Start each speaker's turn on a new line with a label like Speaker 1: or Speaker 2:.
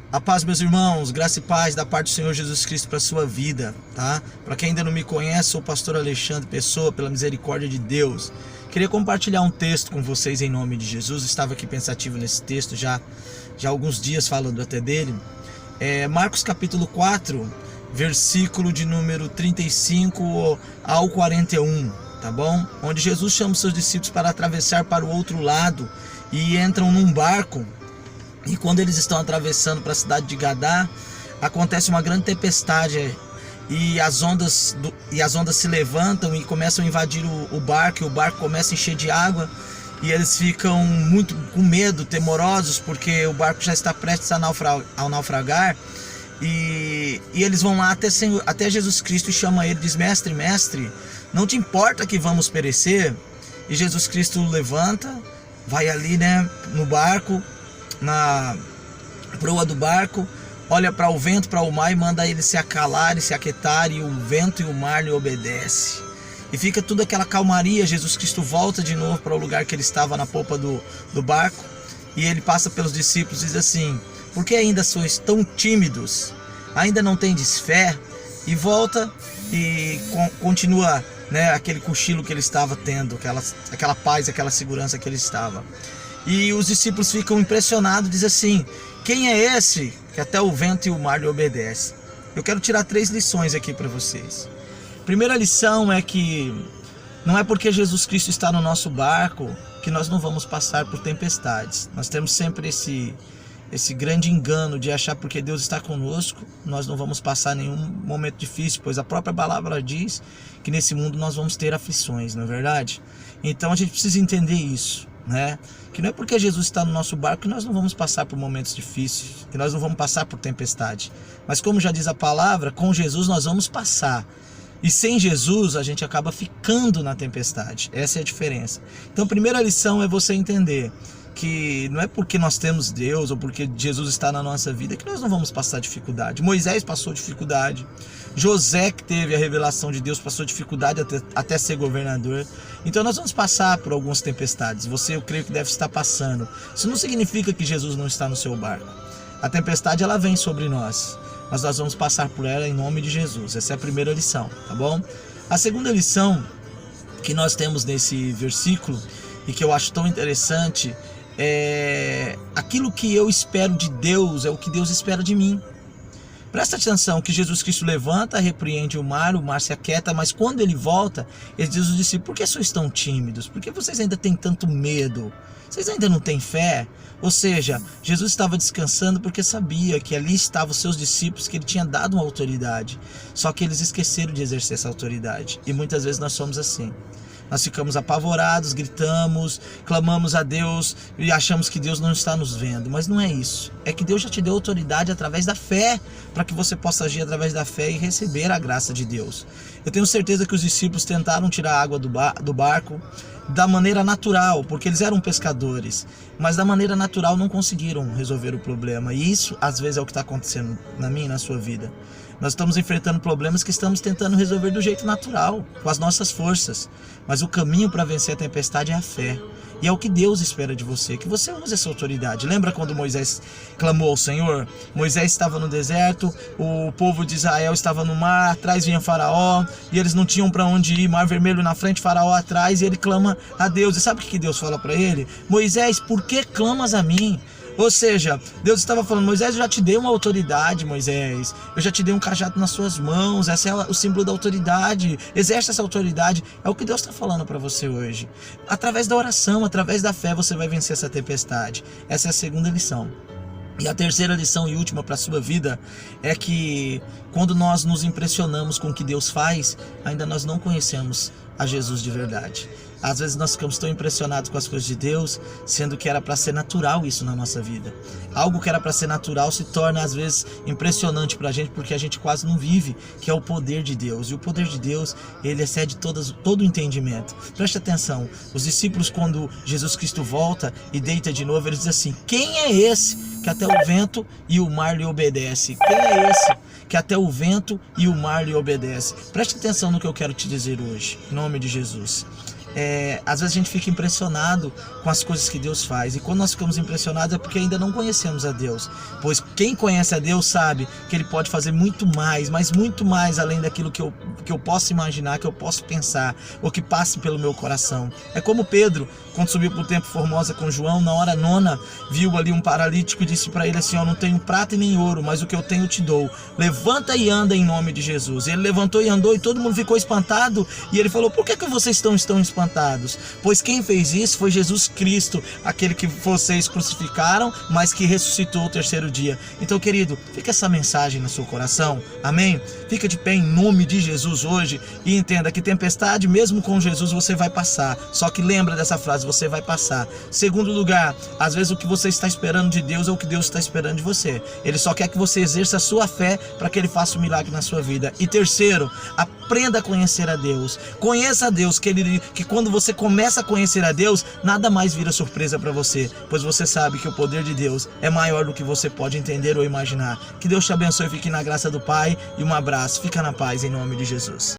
Speaker 1: A paz, meus irmãos, graça e paz da parte do Senhor Jesus Cristo para a sua vida, tá? Para quem ainda não me conhece, sou o pastor Alexandre Pessoa, pela misericórdia de Deus. Queria compartilhar um texto com vocês em nome de Jesus. Estava aqui pensativo nesse texto já há alguns dias falando até dele. Marcos capítulo 4, versículo de número 35 ao 41, tá bom? Onde Jesus chama os seus discípulos para atravessar para o outro lado e entram num barco. E quando eles estão atravessando para a cidade de Gadá, acontece uma grande tempestade e as ondas se levantam e começam a invadir o barco, e o barco começa a encher de água e eles ficam muito com medo, temorosos, porque o barco já está prestes a naufragar. E eles vão lá até Jesus Cristo e chamam ele, diz: mestre, não te importa que vamos perecer? E Jesus Cristo levanta, vai ali, no barco, na proa do barco, olha para o vento, para o mar e manda ele se acalar e se aquietar, e o vento e o mar lhe obedecem. E fica tudo aquela calmaria. Jesus Cristo volta de novo para o lugar que ele estava, na popa do barco, e ele passa pelos discípulos e diz assim: por que ainda sois tão tímidos? Ainda não tendes fé? E volta e continua, aquele cochilo que ele estava tendo, aquela paz, aquela segurança que ele estava. E os discípulos ficam impressionados, dizem assim: quem é esse que até o vento e o mar lhe obedecem? Eu quero tirar 3 lições aqui para vocês. Primeira lição é que não é porque Jesus Cristo está no nosso barco que nós não vamos passar por tempestades. Nós temos sempre esse grande engano de achar porque Deus está conosco, nós não vamos passar nenhum momento difícil, pois a própria palavra diz que nesse mundo nós vamos ter aflições, não é verdade? Então a gente precisa entender isso. Que não é porque Jesus está no nosso barco que nós não vamos passar por momentos difíceis, que nós não vamos passar por tempestade. Mas como já diz a palavra, com Jesus nós vamos passar. E sem Jesus a gente acaba ficando na tempestade. Essa é a diferença. Então a primeira lição é você entender que não é porque nós temos Deus ou porque Jesus está na nossa vida que nós não vamos passar dificuldade. Moisés passou dificuldade. José, que teve a revelação de Deus, passou dificuldade até ser governador. Então nós vamos passar por algumas tempestades. Você, eu creio que deve estar passando. Isso não significa que Jesus não está no seu barco. A tempestade, ela vem sobre nós, mas nós vamos passar por ela em nome de Jesus. Essa é a primeira lição, tá bom? A segunda lição que nós temos nesse versículo e que eu acho tão interessante é: aquilo que eu espero de Deus é o que Deus espera de mim. Presta atenção que Jesus Cristo levanta, repreende o mar se aquieta, mas quando ele volta, ele diz aos discípulos: por que sois tão tímidos? Por que vocês ainda têm tanto medo? Vocês ainda não têm fé? Ou seja, Jesus estava descansando porque sabia que ali estavam os seus discípulos, que ele tinha dado uma autoridade. Só que eles esqueceram de exercer essa autoridade. E muitas vezes nós somos assim. Nós ficamos apavorados, gritamos, clamamos a Deus e achamos que Deus não está nos vendo. Mas não é isso. É que Deus já te deu autoridade através da fé, para que você possa agir através da fé e receber a graça de Deus. Eu tenho certeza que os discípulos tentaram tirar a água do barco da maneira natural, porque eles eram pescadores. Mas da maneira natural não conseguiram resolver o problema. E isso, às vezes, é o que está acontecendo na minha e na sua vida. Nós estamos enfrentando problemas que estamos tentando resolver do jeito natural, com as nossas forças. Mas o caminho para vencer a tempestade é a fé. E é o que Deus espera de você, que você use essa autoridade. Lembra quando Moisés clamou ao Senhor? Moisés estava no deserto, o povo de Israel estava no mar, atrás vinha Faraó, e eles não tinham para onde ir, mar vermelho na frente, Faraó atrás, e ele clama a Deus. E sabe o que Deus fala para ele? Moisés, por que clamas a mim? Ou seja, Deus estava falando: Moisés, eu já te dei uma autoridade, Moisés. Eu já te dei um cajado nas suas mãos. Esse é o símbolo da autoridade. Exerce essa autoridade. É o que Deus está falando para você hoje. Através da oração, através da fé, você vai vencer essa tempestade. Essa é a segunda lição. E a terceira lição e última para a sua vida é que quando nós nos impressionamos com o que Deus faz, ainda nós não conhecemos a Jesus de verdade. Às vezes nós ficamos tão impressionados com as coisas de Deus, sendo que era para ser natural isso na nossa vida. Algo que era para ser natural se torna às vezes impressionante para a gente, porque a gente quase não vive, que é o poder de Deus. E o poder de Deus, ele excede todo o entendimento. Preste atenção, os discípulos, quando Jesus Cristo volta e deita de novo, eles dizem assim: quem é esse que até o vento e o mar lhe obedece? Quem é esse que até o vento e o mar lhe obedece? Preste atenção no que eu quero te dizer hoje, em nome de Jesus. às vezes a gente fica impressionado com as coisas que Deus faz. E quando nós ficamos impressionados é porque ainda não conhecemos a Deus. Pois quem conhece a Deus sabe que Ele pode fazer muito mais, mas muito mais além daquilo que eu posso imaginar, que eu posso pensar, ou que passe pelo meu coração. É como Pedro, quando subiu para o Templo Formosa com João, na hora nona, viu ali um paralítico e disse para ele assim: ó, não tenho prata e nem ouro, mas o que eu tenho eu te dou. Levanta e anda em nome de Jesus. Ele levantou e andou e todo mundo ficou espantado. E ele falou: por que vocês estão espantados? Pois quem fez isso foi Jesus Cristo, aquele que vocês crucificaram, mas que ressuscitou o terceiro dia. Então, querido, fica essa mensagem no seu coração, amém? Fica de pé em nome de Jesus hoje e entenda que tempestade, mesmo com Jesus, você vai passar. Só que lembra dessa frase: você vai passar. Segundo lugar, às vezes o que você está esperando de Deus é o que Deus está esperando de você. Ele só quer que você exerça a sua fé para que Ele faça um milagre na sua vida. E terceiro, aprenda a conhecer a Deus. Conheça a Deus, que quando você começa a conhecer a Deus, nada mais vira surpresa para você, pois você sabe que o poder de Deus é maior do que você pode entender ou imaginar. Que Deus te abençoe, fique na graça do Pai e um abraço. Fica na paz em nome de Jesus.